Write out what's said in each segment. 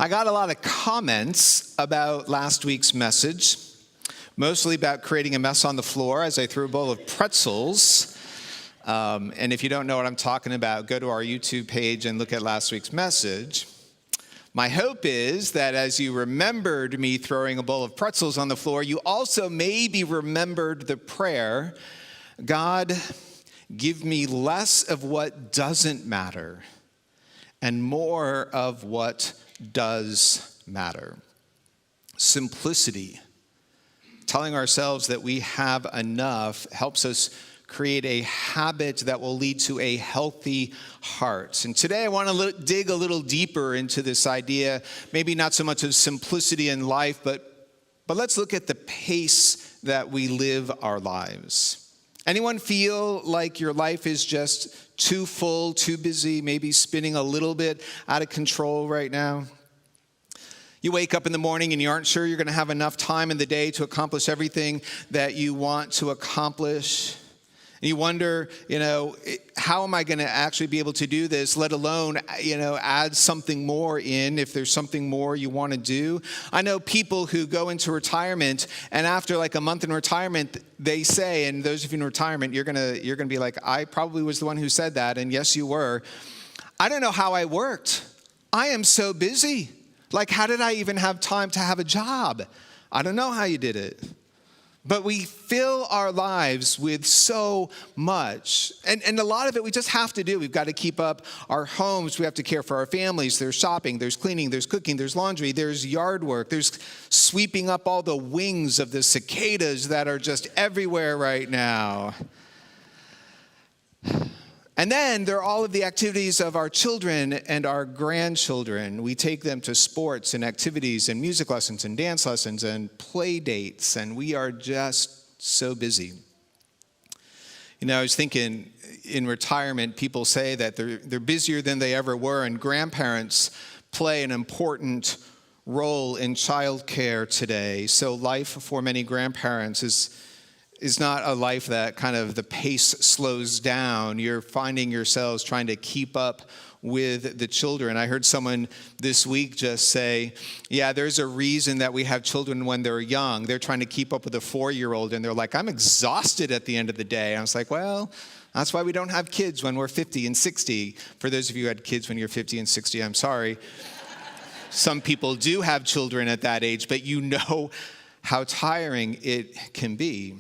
I got a lot of comments about last week's message, mostly about creating a mess on the floor as I threw a bowl of pretzels. And if you don't know what I'm talking about, go to our YouTube page and look at last week's message. My hope is that as you remembered me throwing a bowl of pretzels on the floor, you also maybe remembered the prayer, God, give me less of what doesn't matter and more of what does matter. Simplicity, telling ourselves that we have enough, helps us create a habit that will lead to a healthy heart. And today I want to dig a little deeper into this idea, maybe not so much of simplicity in life, but let's look at the pace that we live our lives. Anyone feel like your life is just too full, too busy, maybe spinning a little bit out of control right now? You wake up in the morning and you aren't sure you're going to have enough time in the day to accomplish everything that you want to accomplish. And you wonder, how am I going to actually be able to do this, let alone, add something more in if there's something more you want to do. I know people who go into retirement, and after like a month in retirement, they say, and those of you in retirement, you're gonna be like, I probably was the one who said that, and yes, you were. I don't know how I worked. I am so busy. Like, how did I even have time to have a job? I don't know how you did it. But we fill our lives with so much. And a lot of it we just have to do. We've got to keep up our homes. We have to care for our families. There's shopping, there's cleaning, there's cooking, there's laundry, there's yard work. There's sweeping up all the wings of the cicadas that are just everywhere right now. And then there are all of the activities of our children and our grandchildren. We take them to sports and activities and music lessons and dance lessons and play dates, and we are just so busy. I was thinking in retirement, people say that they're busier than they ever were, and grandparents play an important role in childcare today. So life for many grandparents is not a life that kind of the pace slows down. You're finding yourselves trying to keep up with the children. I heard someone this week just say, yeah, there's a reason that we have children when they're young. They're trying to keep up with a 4-year-old, and they're like, I'm exhausted at the end of the day. And I was like, well, that's why we don't have kids when we're 50 and 60. For those of you who had kids when you're 50 and 60, I'm sorry. Some people do have children at that age, but you know how tiring it can be.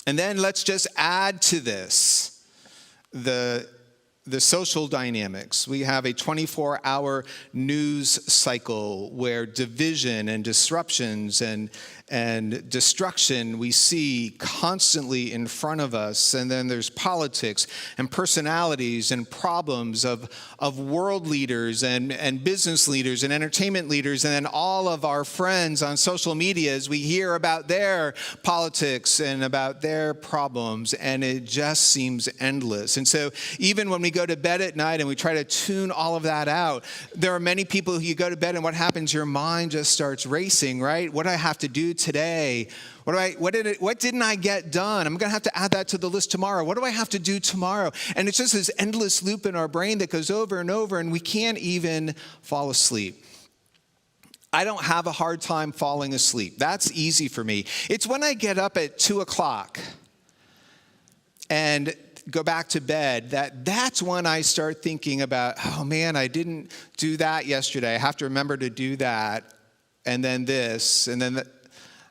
And then let's just add to this the social dynamics. We have a 24-hour news cycle where division and disruptions and destruction we see constantly in front of us. And then there's politics and personalities and problems of world leaders and business leaders and entertainment leaders. And then all of our friends on social media, as we hear about their politics and about their problems, and it just seems endless. And so even when we go to bed at night and we try to tune all of that out, there are many people who you go to bed and what happens? Your mind just starts racing, right? What do I have to do today? What didn't I get done? I'm going to have to add that to the list tomorrow. What do I have to do tomorrow? And it's just this endless loop in our brain that goes over and over, and we can't even fall asleep. I don't have a hard time falling asleep. That's easy for me. It's when I get up at 2 o'clock and go back to bed, that's when I start thinking about, oh man, I didn't do that yesterday. I have to remember to do that, and then this, and then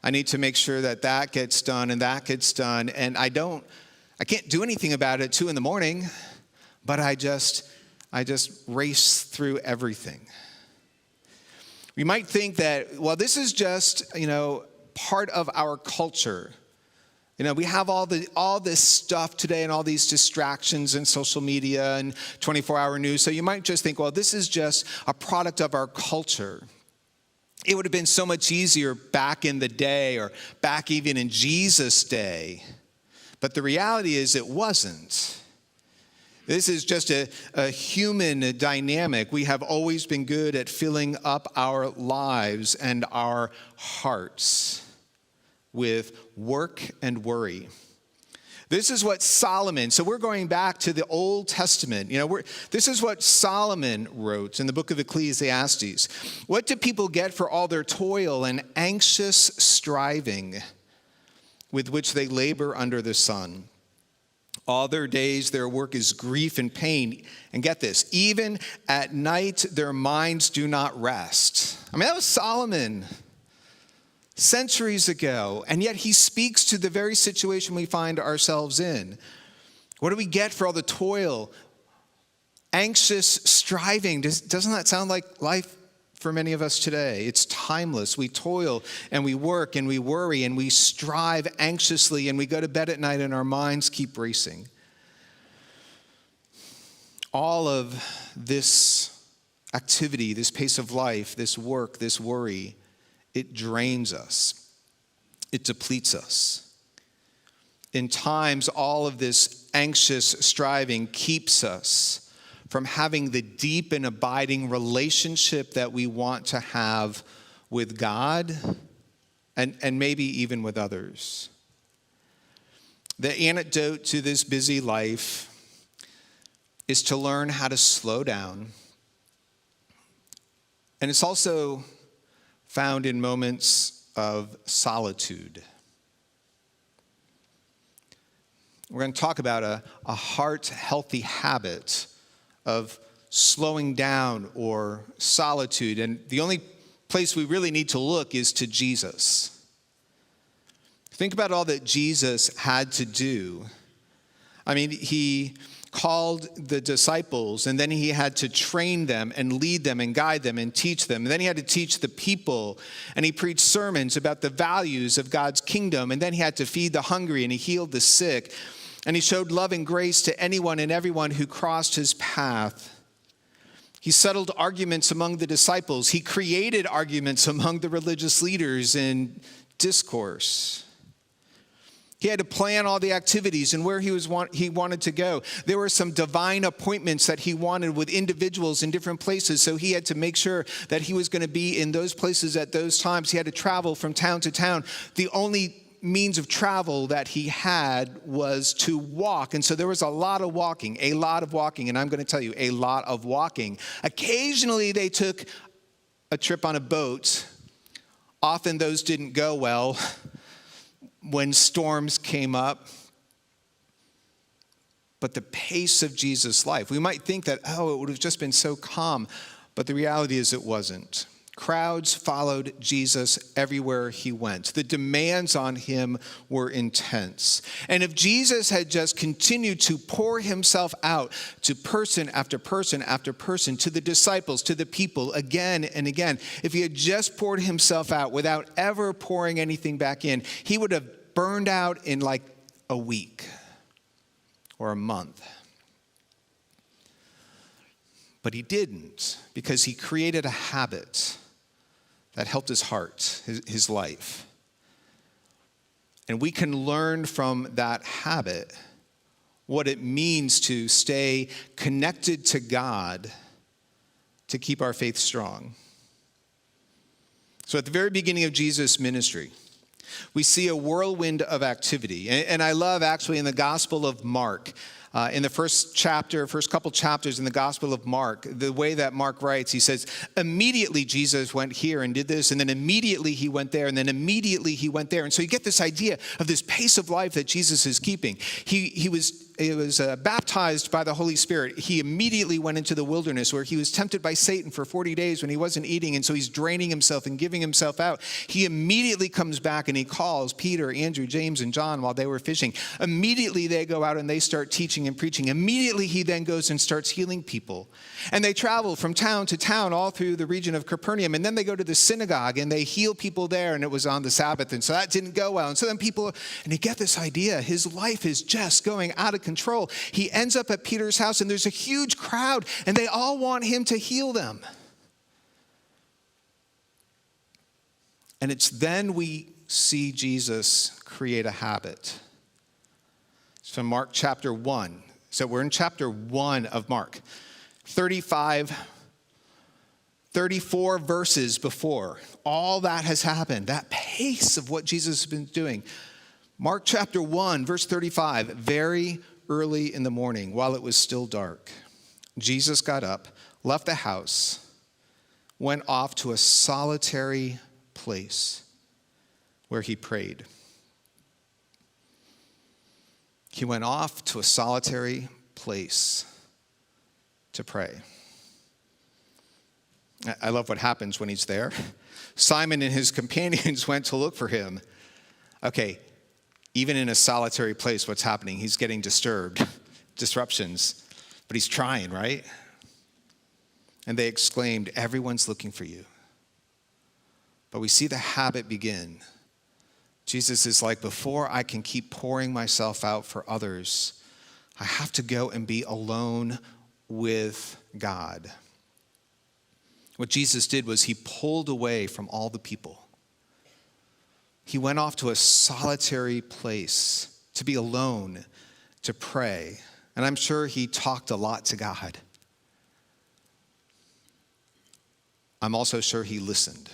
I need to make sure that gets done and that gets done. And I can't do anything about it at 2 a.m, but I just race through everything. We might think that, well, this is just, part of our culture. We have all this stuff today and all these distractions and social media and 24-hour news. So you might just think, well, this is just a product of our culture. It would have been so much easier back in the day or back even in Jesus' day. But the reality is it wasn't. This is just a human dynamic. We have always been good at filling up our lives and our hearts with work and worry. This is what Solomon, so we're going back to the Old Testament. This is what Solomon wrote in the book of Ecclesiastes. What do people get for all their toil and anxious striving with which they labor under the sun? All their days, their work is grief and pain. And get this, even at night, their minds do not rest. That was Solomon centuries ago. And yet he speaks to the very situation we find ourselves in. What do we get for all the toil, anxious striving? Doesn't that sound like life for many of us today? It's timeless. We toil and we work and we worry and we strive anxiously and we go to bed at night and our minds keep racing. All of this activity, this pace of life, this work, this worry, it drains us. It depletes us. In times, all of this anxious striving keeps us from having the deep and abiding relationship that we want to have with God and maybe even with others. The antidote to this busy life is to learn how to slow down. And it's also found in moments of solitude. We're going to talk about a heart-healthy habit of slowing down or solitude. And the only place we really need to look is to Jesus. Think about all that Jesus had to do. He called the disciples, and then he had to train them and lead them and guide them and teach them. And then he had to teach the people, and he preached sermons about the values of God's kingdom. And then he had to feed the hungry, and he healed the sick. And he showed love and grace to anyone and everyone who crossed his path. He settled arguments among the disciples. He created arguments among the religious leaders in discourse. He had to plan all the activities and where he wanted to go. There were some divine appointments that he wanted with individuals in different places, so he had to make sure that he was going to be in those places at those times. He had to travel from town to town. The only means of travel that he had was to walk. And so there was a lot of walking. And I'm going to tell you, a lot of walking. Occasionally they took a trip on a boat. Often those didn't go well when storms came up. But the pace of Jesus' life, we might think that, it would have just been so calm. But the reality is it wasn't. Crowds followed Jesus everywhere he went. The demands on him were intense. And if Jesus had just continued to pour himself out to person after person after person, to the disciples, to the people again and again, if he had just poured himself out without ever pouring anything back in, he would have burned out in like a week or a month. But he didn't, because he created a habit that helped his heart, his life. And we can learn from that habit what it means to stay connected to God to keep our faith strong. So at the very beginning of Jesus' ministry, we see a whirlwind of activity. And I love actually in the Gospel of Mark, in the first couple chapters in the Gospel of Mark, the way that Mark writes, he says, immediately Jesus went here and did this, and then immediately he went there, and then immediately he went there. And so you get this idea of this pace of life that Jesus is keeping. He was baptized by the Holy Spirit. He immediately went into the wilderness where he was tempted by Satan for 40 days when he wasn't eating, and so he's draining himself and giving himself out. He immediately comes back and he calls Peter, Andrew, James, and John while they were fishing. Immediately they go out and they start teaching and preaching. Immediately he then goes and starts healing people. And they travel from town to town all through the region of Capernaum, and then they go to the synagogue and they heal people there, and it was on the Sabbath, and so that didn't go well. And so then and you get this idea, his life is just going out of control. He ends up at Peter's house, and there's a huge crowd, and they all want him to heal them. And it's then we see Jesus create a habit. It's from Mark chapter 1. So we're in chapter 1 of Mark. 34 verses before. All that has happened. That pace of what Jesus has been doing. Mark chapter 1, verse 35, very early in the morning, while it was still dark, Jesus got up, left the house, went off to a solitary place where he prayed. He went off to a solitary place to pray. I love what happens when he's there. Simon and his companions went to look for him. Okay, even in a solitary place, what's happening? He's getting disturbed, disruptions, but he's trying, right? And they exclaimed, "Everyone's looking for you." But we see the habit begin. Jesus is like, before I can keep pouring myself out for others, I have to go and be alone with God. What Jesus did was he pulled away from all the people. He went off to a solitary place to be alone, to pray. And I'm sure he talked a lot to God. I'm also sure he listened.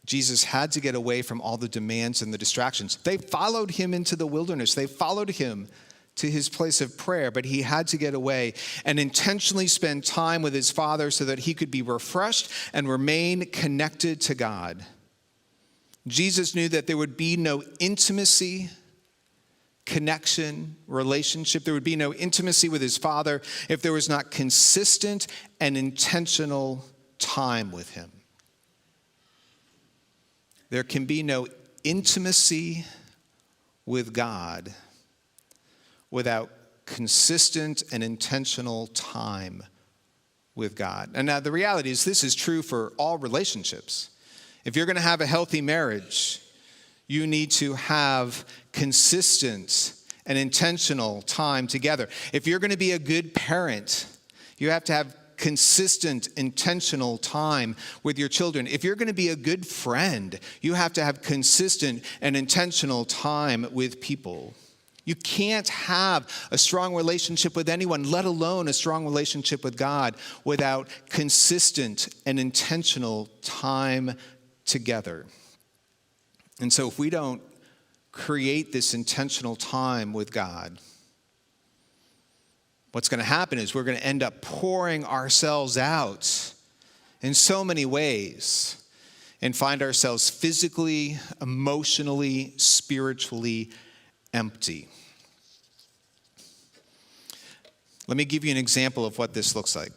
Jesus had to get away from all the demands and the distractions. They followed him into the wilderness. They followed him to his place of prayer, but he had to get away and intentionally spend time with his Father so that he could be refreshed and remain connected to God. Jesus knew that there would be no intimacy, connection, relationship. There would be no intimacy with his Father if there was not consistent and intentional time with him. There can be no intimacy with God without consistent and intentional time with God. And now the reality is this is true for all relationships. If you're going to have a healthy marriage, you need to have consistent and intentional time together. If you're going to be a good parent, you have to have consistent, intentional time with your children. If you're going to be a good friend, you have to have consistent and intentional time with people. You can't have a strong relationship with anyone, let alone a strong relationship with God, without consistent and intentional time together. And so if we don't create this intentional time with God, what's going to happen is we're going to end up pouring ourselves out in so many ways and find ourselves physically, emotionally, spiritually empty. Let me give you an example of what this looks like.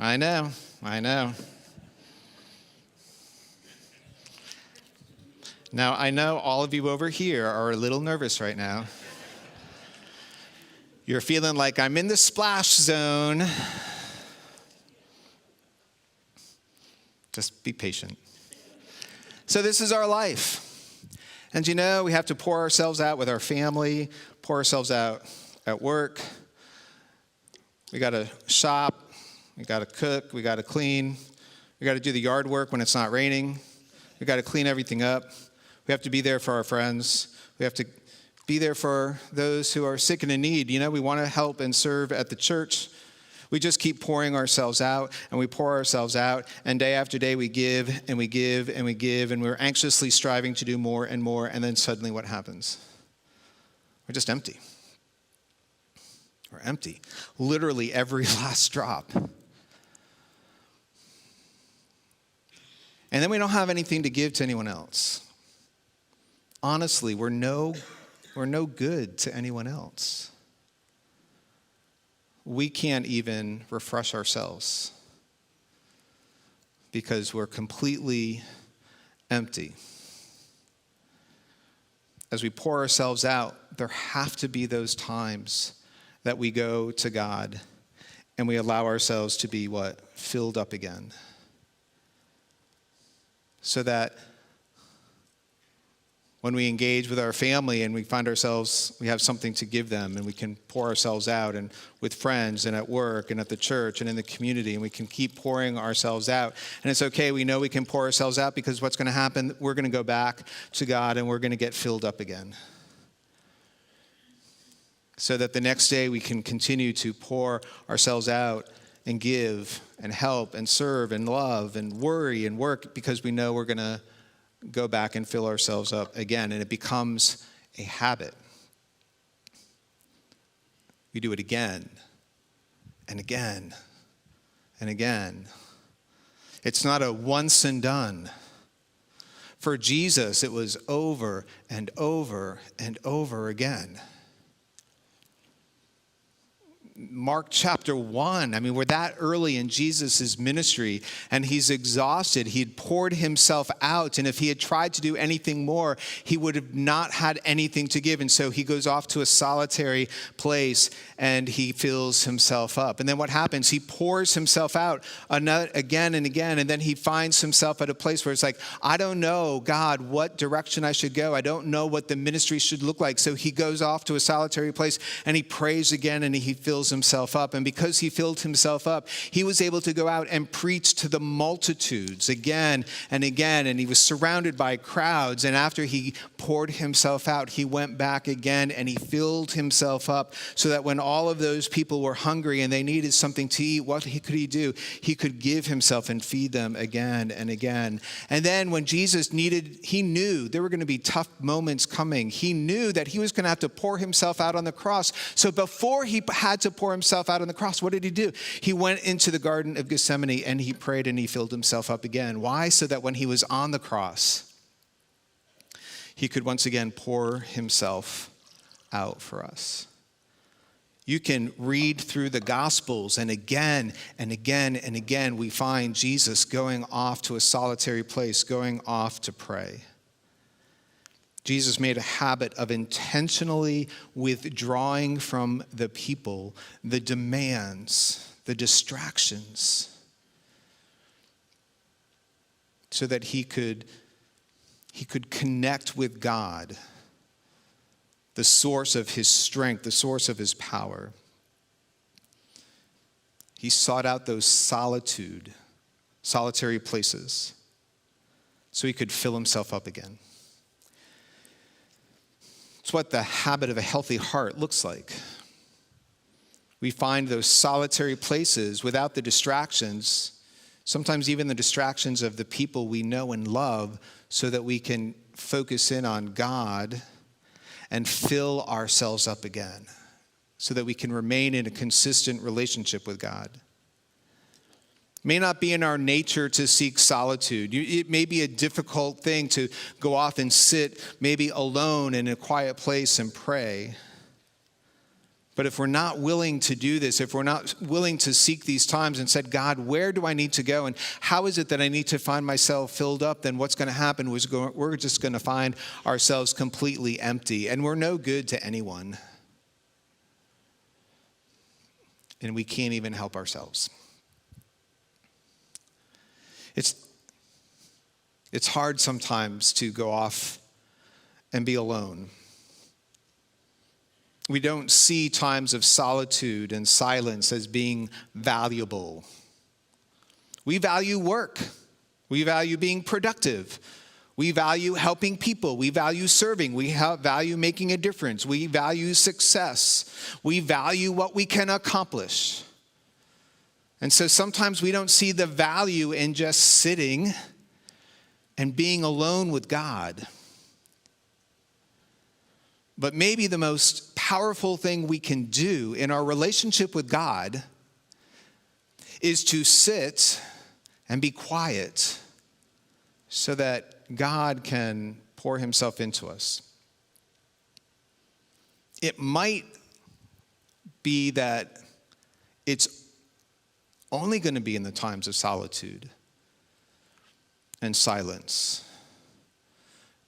I know. Now, I know all of you over here are a little nervous right now. You're feeling like I'm in the splash zone. Just be patient. So this is our life. And you know, we have to pour ourselves out with our family, pour ourselves out at work. We got to shop. We got to cook. We got to clean. We got to do the yard work when it's not raining. We got to clean everything up. We have to be there for our friends. We have to be there for those who are sick and in need. You know, we want to help and serve at the church. We just keep pouring ourselves out, and we pour ourselves out, and day after day we give, and we give, and we give, and we're anxiously striving to do more and more, and then suddenly what happens? We're just empty. We're empty. Literally every last drop. And then we don't have anything to give to anyone else. Honestly, we're no good to anyone else. We can't even refresh ourselves because we're completely empty. As we pour ourselves out, there have to be those times that we go to God and we allow ourselves to be what? Filled up again. So that when we engage with our family and we find ourselves, we have something to give them and we can pour ourselves out, and with friends and at work and at the church and in the community, and we can keep pouring ourselves out. And it's okay, we know we can pour ourselves out because what's going to happen, we're going to go back to God and we're going to get filled up again. So that the next day we can continue to pour ourselves out and give and help and serve and love and worry and work because we know we're going to go back and fill ourselves up again. And it becomes a habit. We do it again and again and again. It's not a once and done. For Jesus, it was over and over and over again. Mark chapter 1, we're that early in Jesus' ministry, and he's exhausted. He had poured himself out, and if he had tried to do anything more, he would have not had anything to give. And so he goes off to a solitary place, and he fills himself up. And then what happens? He pours himself out again and again, and then he finds himself at a place where it's like, I don't know, God, what direction I should go. I don't know what the ministry should look like. So he goes off to a solitary place, and he prays again, and he fills himself up. And because he filled himself up, he was able to go out and preach to the multitudes again and again. And he was surrounded by crowds. And after he poured himself out, he went back again and he filled himself up so that when all of those people were hungry and they needed something to eat, what could he do? He could give himself and feed them again and again. And then when Jesus he knew there were going to be tough moments coming. He knew that he was going to have to pour himself out on the cross. So before he had to pour himself out on the cross, what did he do? He went into the Garden of Gethsemane and he prayed and he filled himself up again. Why? So that when he was on the cross, he could once again pour himself out for us. You can read through the Gospels, and again and again and again, we find Jesus going off to a solitary place, going off to pray. Jesus made a habit of intentionally withdrawing from the people, the demands, the distractions, so that he could connect with God, the source of his strength, the source of his power. He sought out those solitary places, so he could fill himself up again. It's what the habit of a healthy heart looks like. We find those solitary places without the distractions, sometimes even the distractions of the people we know and love, so that we can focus in on God and fill ourselves up again, so that we can remain in a consistent relationship with God. It may not be in our nature to seek solitude. It may be a difficult thing to go off and sit maybe alone in a quiet place and pray. But if we're not willing to do this, if we're not willing to seek these times and said, God, where do I need to go? And how is it that I need to find myself filled up? Then what's going to happen is we're just going to find ourselves completely empty. And we're no good to anyone. And we can't even help ourselves. It's hard sometimes to go off and be alone. We don't see times of solitude and silence as being valuable. We value work. We value being productive. We value helping people. We value serving. We value making a difference. We value success. We value what we can accomplish. And so sometimes we don't see the value in just sitting and being alone with God. But maybe the most powerful thing we can do in our relationship with God is to sit and be quiet so that God can pour himself into us. It might be that it's only going to be in the times of solitude and silence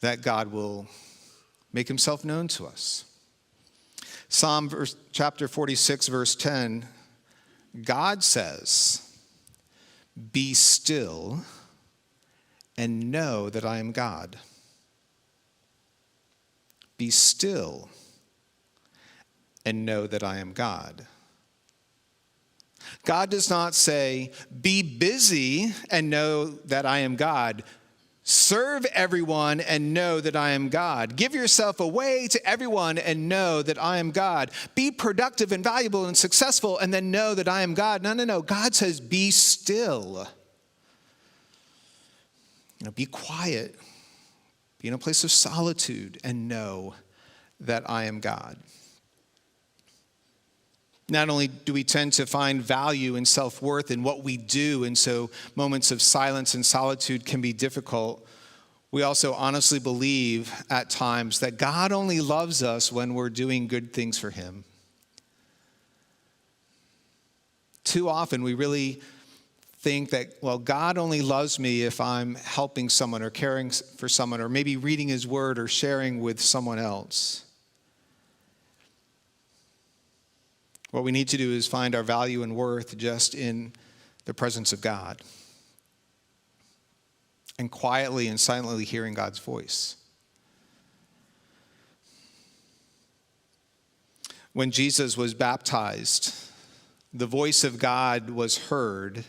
that God will make himself known to us. Chapter 46, verse 10, God says, "Be still and know that I am God." Be still and know that I am God. God does not say, be busy and know that I am God. Serve everyone and know that I am God. Give yourself away to everyone and know that I am God. Be productive and valuable and successful and then know that I am God. No. God says, be still. Be quiet be in a place of solitude and know that I am God. Not only do we tend to find value and self-worth in what we do, and so moments of silence and solitude can be difficult, we also honestly believe at times that God only loves us when we're doing good things for him. Too often we really think that, well, God only loves me if I'm helping someone or caring for someone or maybe reading his word or sharing with someone else. What we need to do is find our value and worth just in the presence of God and quietly and silently hearing God's voice. When Jesus was baptized, the voice of God was heard.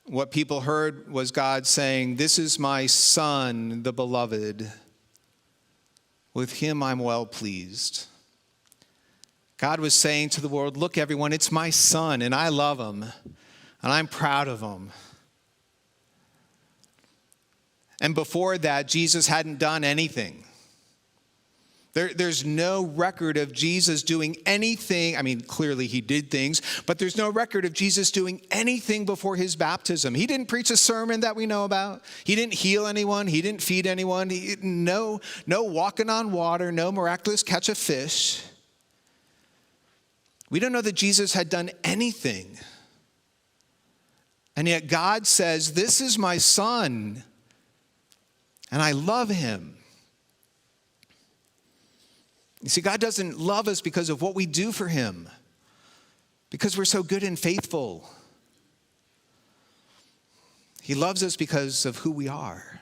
What people heard was God saying, "This is my son, the beloved. With him I'm well pleased." God was saying to the world, look, everyone, it's my son, and I love him, and I'm proud of him. And before that, Jesus hadn't done anything. There's no record of Jesus doing anything. I mean, clearly he did things, but there's no record of Jesus doing anything before his baptism. He didn't preach a sermon that we know about. He didn't heal anyone. He didn't feed anyone. No walking on water, no miraculous catch of fish. We don't know that Jesus had done anything. And yet God says, this is my son, and I love him. You see, God doesn't love us because of what we do for him, because we're so good and faithful. He loves us because of who we are.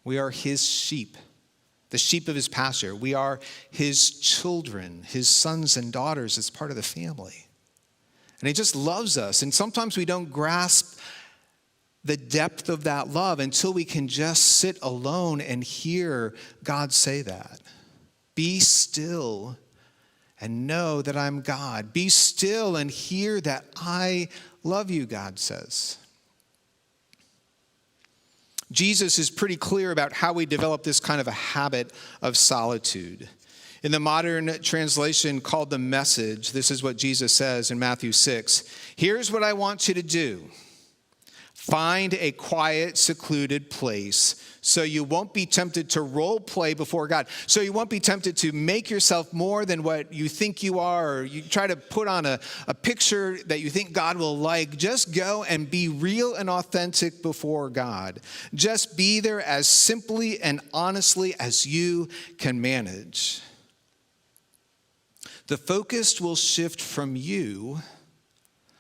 We are his sheep, the sheep of his pasture. We are his children, his sons and daughters as part of the family. And he just loves us. And sometimes we don't grasp the depth of that love until we can just sit alone and hear God say that. Be still and know that I'm God. Be still and hear that I love you, God says. Jesus is pretty clear about how we develop this kind of a habit of solitude. In the modern translation called The Message, this is what Jesus says in Matthew 6. Here's what I want you to do. Find a quiet, secluded place so you won't be tempted to role play before God. So you won't be tempted to make yourself more than what you think you are, or you try to put on a picture that you think God will like. Just go and be real and authentic before God. Just be there as simply and honestly as you can manage. The focus will shift from you,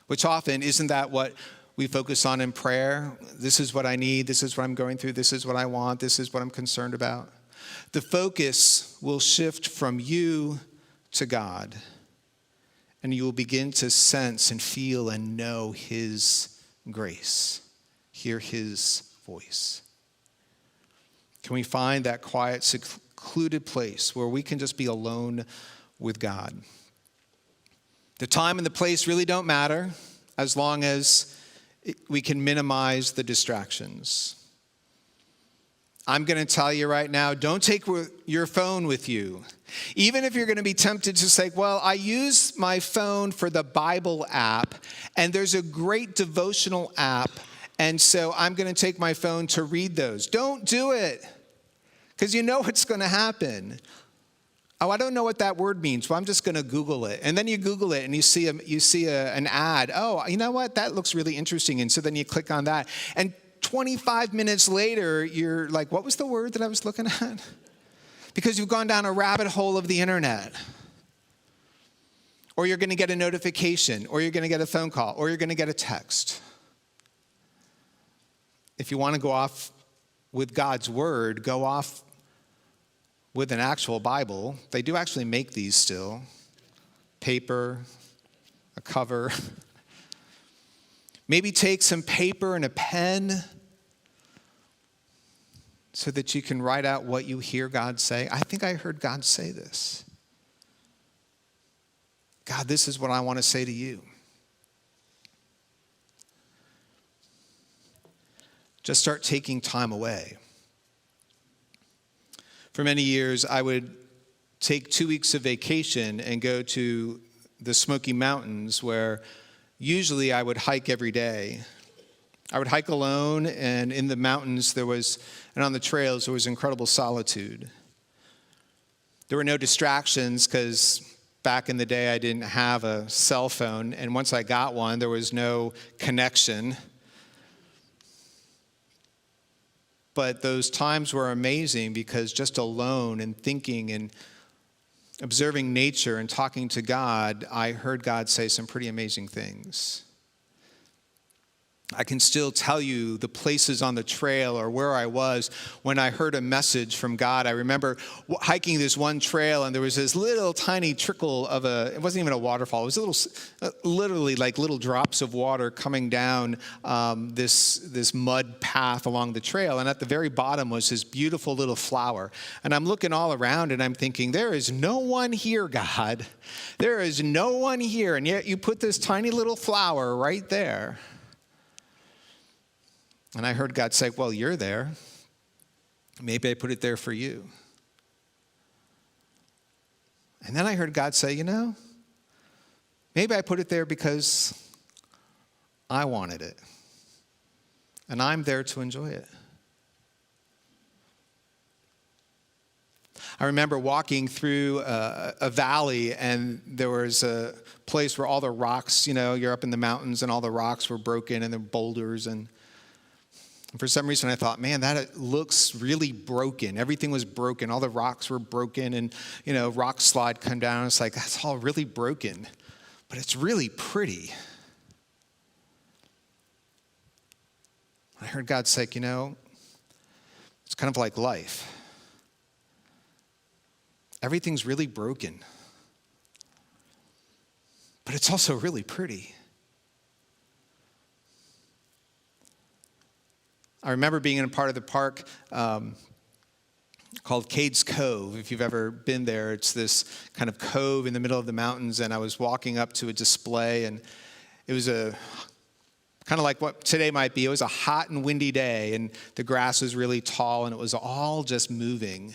which often isn't that what we focus on in prayer. This is what I need. This is what I'm going through. This is what I want. This is what I'm concerned about. The focus will shift from you to God. And you will begin to sense and feel and know his grace. Hear his voice. Can we find that quiet, secluded place where we can just be alone with God? The time and the place really don't matter as long as we can minimize the distractions. I'm going to tell you right now, don't take your phone with you. Even if you're going to be tempted to say, well, I use my phone for the Bible app, and there's a great devotional app, and so I'm going to take my phone to read those. Don't do it, because you know what's going to happen. Oh, I don't know what that word means, well, I'm just going to Google it. And then you Google it and you see an ad. Oh, you know what? That looks really interesting. And so then you click on that. And 25 minutes later, you're like, what was the word that I was looking at? Because you've gone down a rabbit hole of the internet. Or you're going to get a notification, or you're going to get a phone call, or you're going to get a text. If you want to go off with God's word, go off with an actual Bible. They do actually make these still. Paper, a cover. Maybe take some paper and a pen so that you can write out what you hear God say. I think I heard God say this. God, this is what I want to say to you. just start taking time away. For many years, I would take 2 weeks of vacation and go to the Smoky Mountains, where usually I would hike every day. I would hike alone, and in the mountains and on the trails, there was incredible solitude. There were no distractions because back in the day I didn't have a cell phone, and once I got one, there was no connection. But those times were amazing because just alone and thinking and observing nature and talking to God, I heard God say some pretty amazing things. I can still tell you the places on the trail or where I was when I heard a message from God. I remember hiking this one trail, and there was this little tiny trickle it wasn't even a waterfall. It was literally like little drops of water coming down this mud path along the trail. And at the very bottom was this beautiful little flower. And I'm looking all around, and I'm thinking, there is no one here, God. There is no one here. And yet you put this tiny little flower right there. And I heard God say, well, you're there. Maybe I put it there for you. And then I heard God say, maybe I put it there because I wanted it. And I'm there to enjoy it. I remember walking through a valley, and there was a place where all the rocks, you're up in the mountains, and all the rocks were broken, and the boulders, and for some reason, I thought, man, that looks really broken. Everything was broken. All the rocks were broken, and, rock slide come down. It's like, that's all really broken, but it's really pretty. I heard God say, it's kind of like life. Everything's really broken, but it's also really pretty. I remember being in a part of the park called Cades Cove. If you've ever been there, it's this kind of cove in the middle of the mountains, and I was walking up to a display, and it was kind of like what today might be. It was a hot and windy day, and the grass was really tall, and it was all just moving.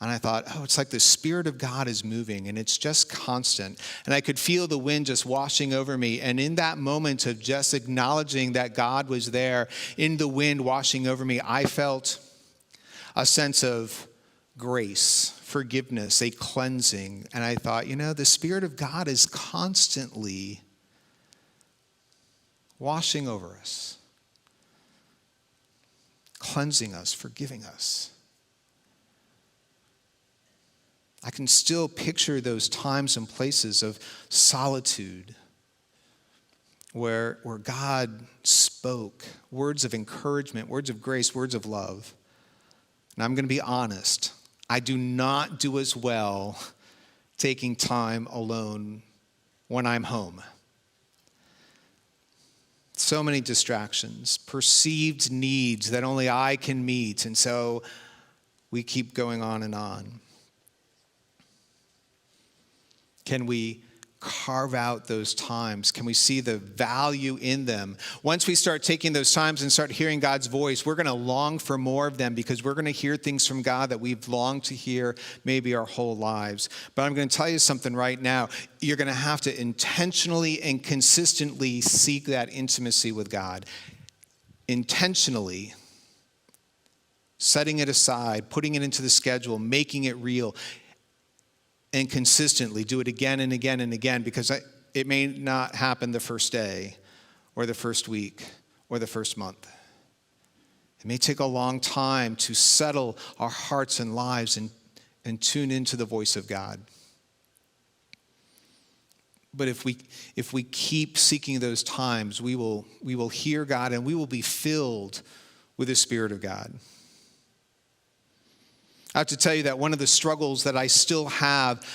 And I thought, it's like the Spirit of God is moving, and it's just constant. And I could feel the wind just washing over me. And in that moment of just acknowledging that God was there in the wind washing over me, I felt a sense of grace, forgiveness, a cleansing. And I thought, the Spirit of God is constantly washing over us, cleansing us, forgiving us. I can still picture those times and places of solitude where God spoke words of encouragement, words of grace, words of love. And I'm going to be honest, I do not do as well taking time alone when I'm home. So many distractions, perceived needs that only I can meet, and so we keep going on and on. Can we carve out those times? Can we see the value in them? Once we start taking those times and start hearing God's voice, we're going to long for more of them because we're going to hear things from God that we've longed to hear maybe our whole lives. But I'm going to tell you something right now. You're going to have to intentionally and consistently seek that intimacy with God. Intentionally. Setting it aside, putting it into the schedule, making it real. And consistently do it again and again and again, because it may not happen the first day or the first week or the first month. It may take a long time to settle our hearts and lives and tune into the voice of God. But if we keep seeking those times, we will hear God, and we will be filled with the Spirit of God. I have to tell you that one of the struggles that I still have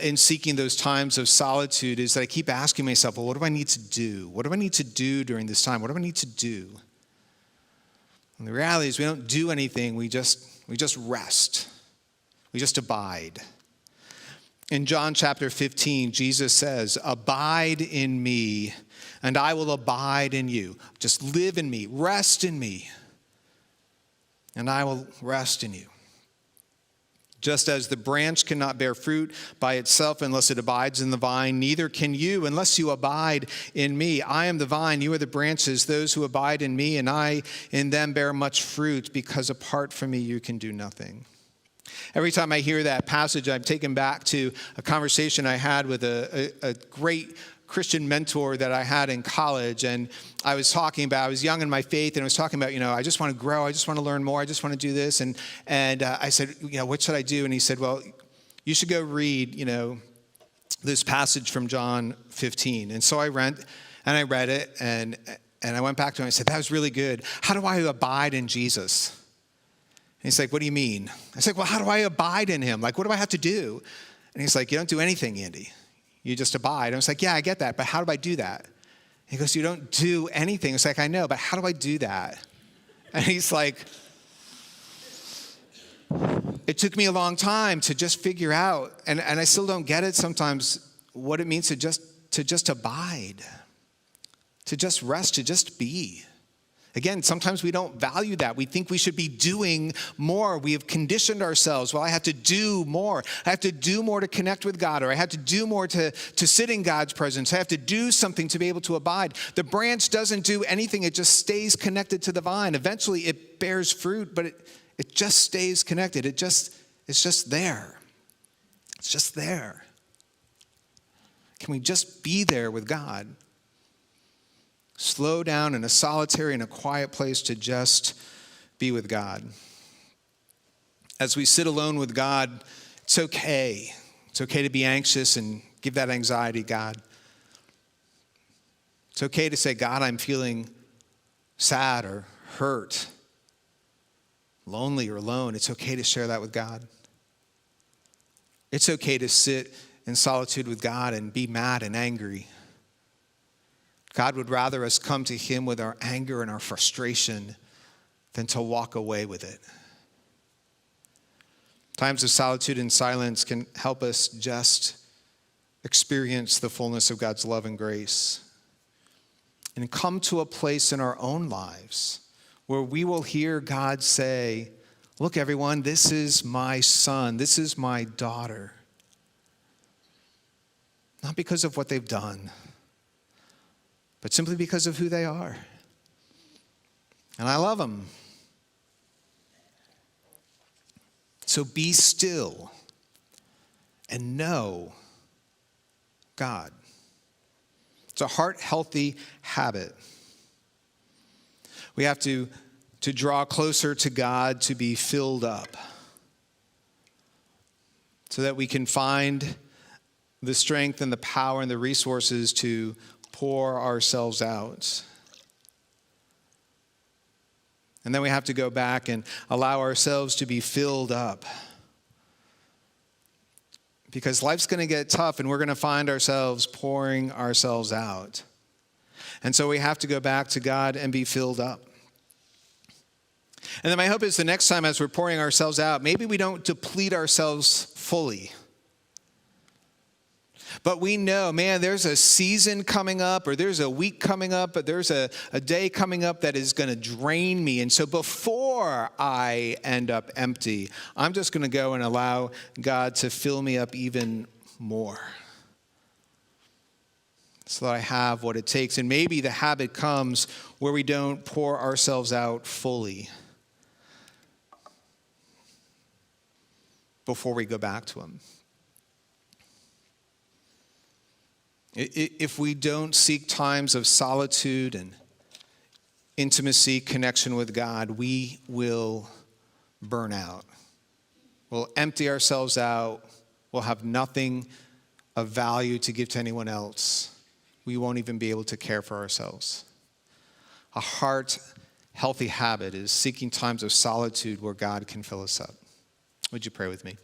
in seeking those times of solitude is that I keep asking myself, well, what do I need to do? What do I need to do during this time? What do I need to do? And the reality is we don't do anything. We just rest. We just abide. In John chapter 15, Jesus says, abide in me, and I will abide in you. Just live in me. Rest in me. and I will rest in you. Just as the branch cannot bear fruit by itself unless it abides in the vine, neither can you unless you abide in me. I am the vine, you are the branches. Those who abide in me and I in them bear much fruit, because apart from me you can do nothing. Every time I hear that passage, I'm taken back to a conversation I had with a great Christian mentor that I had in college. And I was young in my faith, and I was talking about, I just want to grow. I just want to learn more. I just want to do this. And I said, what should I do? And he said, well, you should go read, this passage from John 15. And so I read it, and I went back to him and I said, that was really good. How do I abide in Jesus? And he's like, what do you mean? I said, well, how do I abide in him? Like, what do I have to do? And he's like, you don't do anything, Andy. You just abide. I was like, yeah, I get that, but how do I do that? He goes, you don't do anything. It's like, I know, but how do I do that? And he's like, it took me a long time to just figure out, and I still don't get it sometimes, what it means to just abide, to just rest, to just be. Again, sometimes we don't value that. We think we should be doing more. We have conditioned ourselves. Well, I have to do more. I have to do more to connect with God, or I have to do more to sit in God's presence. I have to do something to be able to abide. The branch doesn't do anything. It just stays connected to the vine. Eventually, it bears fruit, but it just stays connected. It's just there. It's just there. Can we just be there with God? Slow down in a solitary and a quiet place to just be with God. As we sit alone with God, it's okay. It's okay to be anxious and give that anxiety to God. It's okay to say, God, I'm feeling sad or hurt, lonely or alone. It's okay to share that with God. It's okay to sit in solitude with God and be mad and angry. God would rather us come to him with our anger and our frustration than to walk away with it. Times of solitude and silence can help us just experience the fullness of God's love and grace and come to a place in our own lives where we will hear God say, look, everyone, this is my son, this is my daughter. Not because of what they've done, but simply because of who they are. And I love them. So be still and know God. It's a heart-healthy habit. We have to draw closer to God to be filled up so that we can find the strength and the power and the resources to pour ourselves out. And then we have to go back and allow ourselves to be filled up. Because life's going to get tough and we're going to find ourselves pouring ourselves out. And so we have to go back to God and be filled up. And then my hope is the next time as we're pouring ourselves out, maybe we don't deplete ourselves fully. But we know, man, there's a season coming up, or there's a week coming up, but there's a day coming up that is going to drain me. And so before I end up empty, I'm just going to go and allow God to fill me up even more so that I have what it takes. And maybe the habit comes where we don't pour ourselves out fully before we go back to him. If we don't seek times of solitude and intimacy, connection with God, we will burn out. We'll empty ourselves out. We'll have nothing of value to give to anyone else. We won't even be able to care for ourselves. A heart-healthy habit is seeking times of solitude where God can fill us up. Would you pray with me?